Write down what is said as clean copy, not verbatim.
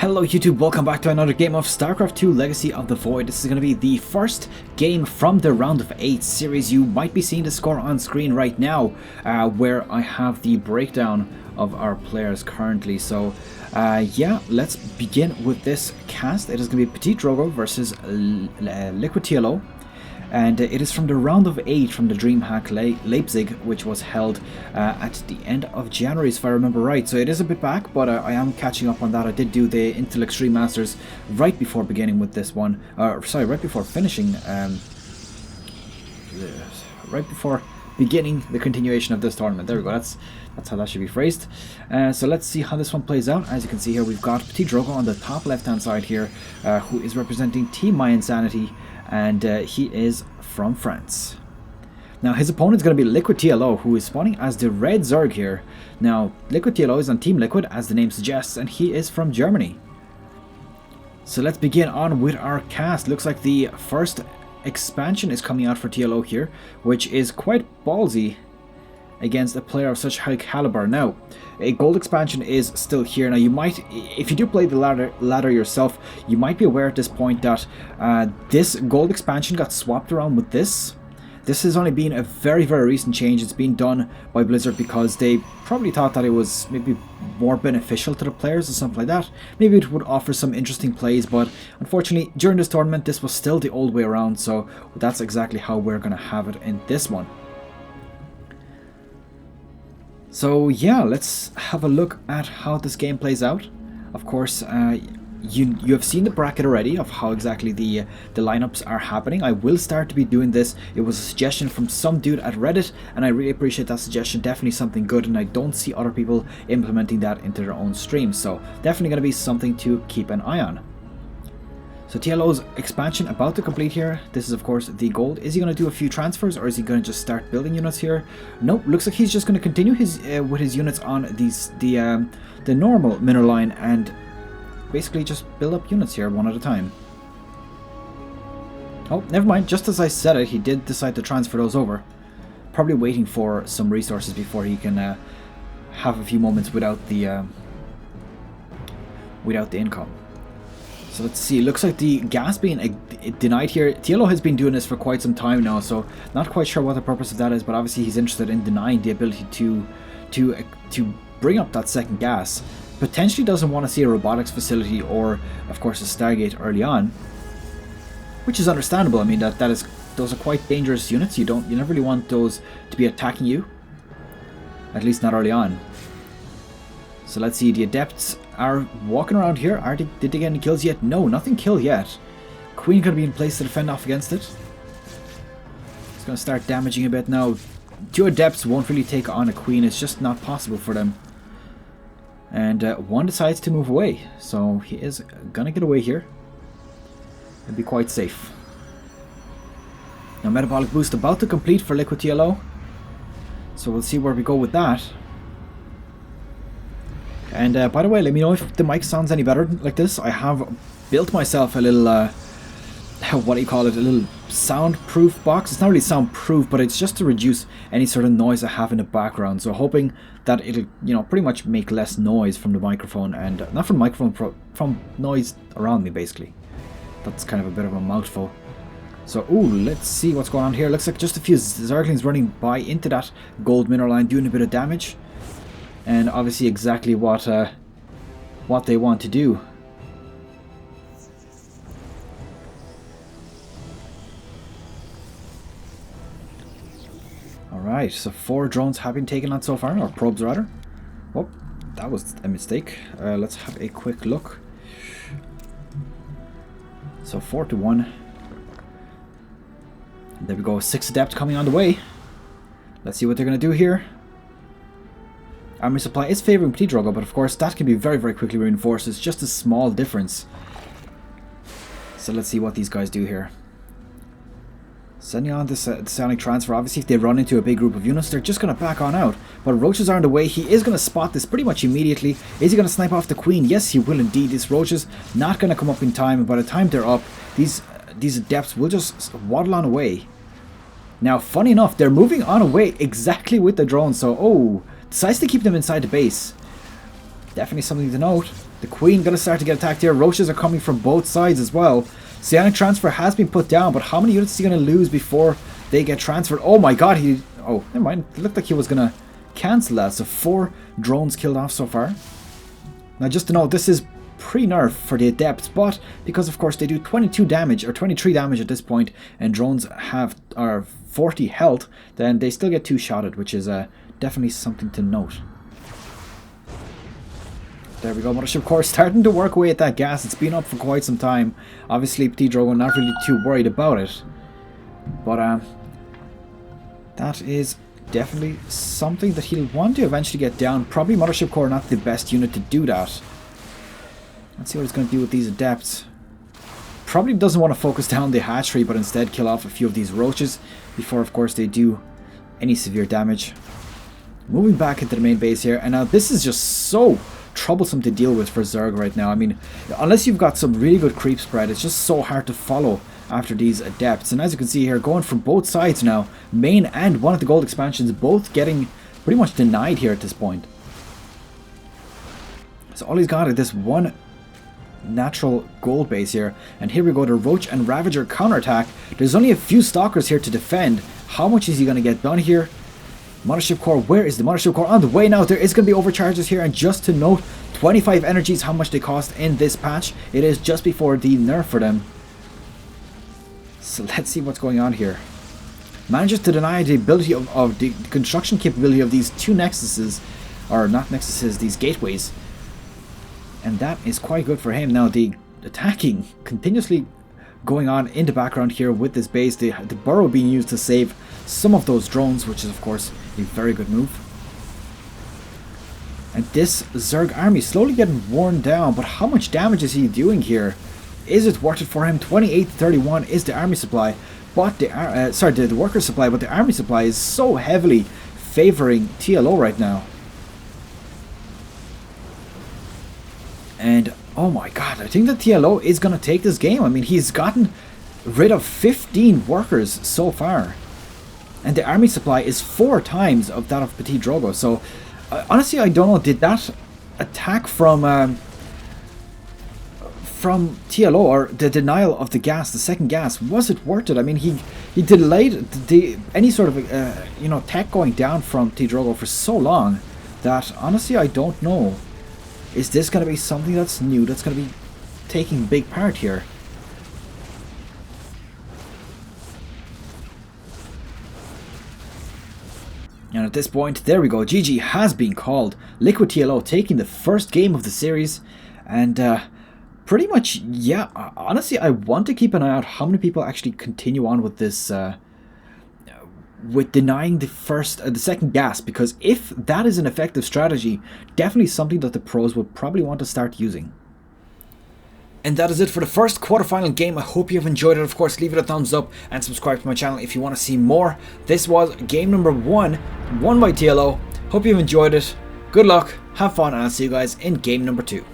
Hello YouTube, welcome back to another game of Starcraft 2 Legacy of the Void. This is going to be the first game from the round of 8 series. You might be seeing the score on screen right now, where I have the breakdown of our players currently. So yeah, let's begin with this cast. It is going to be PtitDrogo versus Liquid TLO. And it is from the round of 8 from the Dreamhack Leipzig, which was held at the end of January, if I remember right. So it is a bit back, but I am catching up on that. I did do the Intel Extreme Masters right before beginning with this one. Sorry, right before finishing. Right before beginning the continuation of this tournament. There we go. That's how that should be phrased. So let's see how this one plays out. As you can see here, we've got PtitDrogo on the top left-hand side here, who is representing Team mYinsanity. And he is from France. Now his opponent is going to be Liquid TLO, who is spawning as the Red Zerg here. Now Liquid TLO is on Team Liquid, as the name suggests, and he is from Germany. So let's begin on with our cast. Looks like the first expansion is coming out for TLO here, which is quite ballsy against a player of such high caliber. Now, a gold expansion is still here. Now, you might, if you do play the ladder yourself, you might be aware at this point that this gold expansion got swapped around with this. This has only been a very, very recent change. It's been done by Blizzard because they probably thought that it was maybe more beneficial to the players or something like that. Maybe it would offer some interesting plays, but unfortunately, during this tournament, this was still the old way around. So that's exactly how we're going to have it in this one. So yeah, let's have a look at how this game plays out. Of course, you have seen the bracket already of how exactly the lineups are happening. I will start to be doing this. It was a suggestion from some dude at Reddit, and I really appreciate that suggestion. Definitely something good, and I don't see other people implementing that into their own streams. So definitely going to be something to keep an eye on. So TLO's expansion about to complete here. This is of course the gold. Is he going to do a few transfers, or is he going to just start building units here? Nope, looks like he's just going to continue his with his units on the normal mineral line and basically just build up units here one at a time. Oh, never mind. Just as I said it, he did decide to transfer those over. Probably waiting for some resources before he can have a few moments without the income. So let's see, looks like the gas being denied here. TLO has been doing this for quite some time now, so not quite sure what the purpose of that is, but obviously he's interested in denying the ability to bring up that second gas. Potentially doesn't want to see a robotics facility or, of course, a Stargate early on, which is understandable. I mean, those are quite dangerous units. You never really want those to be attacking you, at least not early on. So let's see, the Adepts are walking around here. Did they get any kills yet? No, nothing killed yet. Queen going to be in place to defend off against it. It's going to start damaging a bit now. 2 Adepts won't really take on a Queen. It's just not possible for them. And one decides to move away. So he is going to get away here and be quite safe. Now Metabolic Boost about to complete for Liquid TLO. So we'll see where we go with that. And by the way, let me know if the mic sounds any better like this. I have built myself a little, what do you call it, a little soundproof box. It's not really soundproof, but it's just to reduce any sort of noise I have in the background. So hoping that it'll, pretty much make less noise from the microphone, and not from the microphone, from noise around me, basically. That's kind of a bit of a mouthful. So, ooh, let's see what's going on here. Looks like just a few Zerglings running by into that gold mineral line, doing a bit of damage. And obviously exactly what they want to do. Alright, so 4 drones have been taken on so far, or probes rather. Oh, that was a mistake. Let's have a quick look. So 4-1. There we go, 6 Adept coming on the way. Let's see what they're going to do here. Army supply is favouring PtitDrogo, but of course that can be very, very quickly reinforced. It's just a small difference. So let's see what these guys do here. Sending on this sonic transfer. Obviously, if they run into a big group of units, they're just going to back on out. But Roaches are on the way. He is going to spot this pretty much immediately. Is he going to snipe off the Queen? Yes, he will indeed. These Roaches not going to come up in time. And by the time they're up, these Adepts will just waddle on away. Now, funny enough, they're moving on away exactly with the drone. So, oh, decides to keep them inside the base. definitely something to note. The Queen gonna start to get attacked here. Roaches are coming from both sides as well. Psionic transfer has been put down, but how many units is he gonna lose before they get transferred? Oh my god, oh, never mind. It looked like he was gonna cancel that. So 4 drones killed off so far. Now just to note, this is pre-nerf for the Adepts, but because of course they do 22 damage or 23 damage at this point, and drones have 40 health, then they still get 2-shotted, which is definitely something to note. There we go, Mothership Core starting to work away at that gas. It's been up for quite some time. Obviously PtitDrogo not really too worried about it, but that is definitely something that he'll want to eventually get down. Probably Mothership Core not the best unit to do that. Let's see what he's going to do with these Adepts. Probably doesn't want to focus down the hatchery, but instead kill off a few of these roaches before of course they do any severe damage. Moving back into the main base here, and now this is just so troublesome to deal with for Zerg right now. I mean, unless you've got some really good creep spread, it's just so hard to follow after these Adepts. And as you can see here, going from both sides now, main and one of the gold expansions both getting pretty much denied here at this point. So all he's got is this one natural gold base here, and here we go, the Roach and Ravager counterattack. There's only a few Stalkers here to defend. How much is he going to get done here? Mothership Core, where is the Mothership Core? On the way now. There is going to be overcharges here, and just to note, 25 energies, how much they cost in this patch. It is just before the nerf for them. So let's see what's going on here. Manages to deny the ability of the construction capability of these 2 nexuses, or not nexuses, these gateways. And that is quite good for him. Now the attacking continuously going on in the background here with this base. The burrow being used to save some of those drones, which is of course a very good move. And this Zerg army slowly getting worn down, but how much damage is he doing here? Is it worth it for him? 28 to 31 is the army supply, but the worker supply, but the army supply is so heavily favoring TLO right now. And oh my god, I think that TLO is going to take this game. I mean, he's gotten rid of 15 workers so far, and the army supply is 4 times of that of PtitDrogo. So honestly, I don't know, did that attack from TLO, or the denial of the gas, the second gas, was it worth it? I mean, he delayed any sort of tech going down from PtitDrogo for so long that honestly I don't know. Is this going to be something that's new, that's going to be taking a big part here? And at this point, there we go, GG has been called. Liquid TLO taking the first game of the series, and pretty much, yeah, honestly, I want to keep an eye out how many people actually continue on with this, with denying the second gas, because if that is an effective strategy, definitely something that the pros would probably want to start using. And that is it for the first quarterfinal game. I hope you've enjoyed it. Of course, leave it a thumbs up and subscribe to my channel if you want to see more. This was game number 1, won by TLO. Hope you've enjoyed it. Good luck, have fun, and I'll see you guys in game number 2.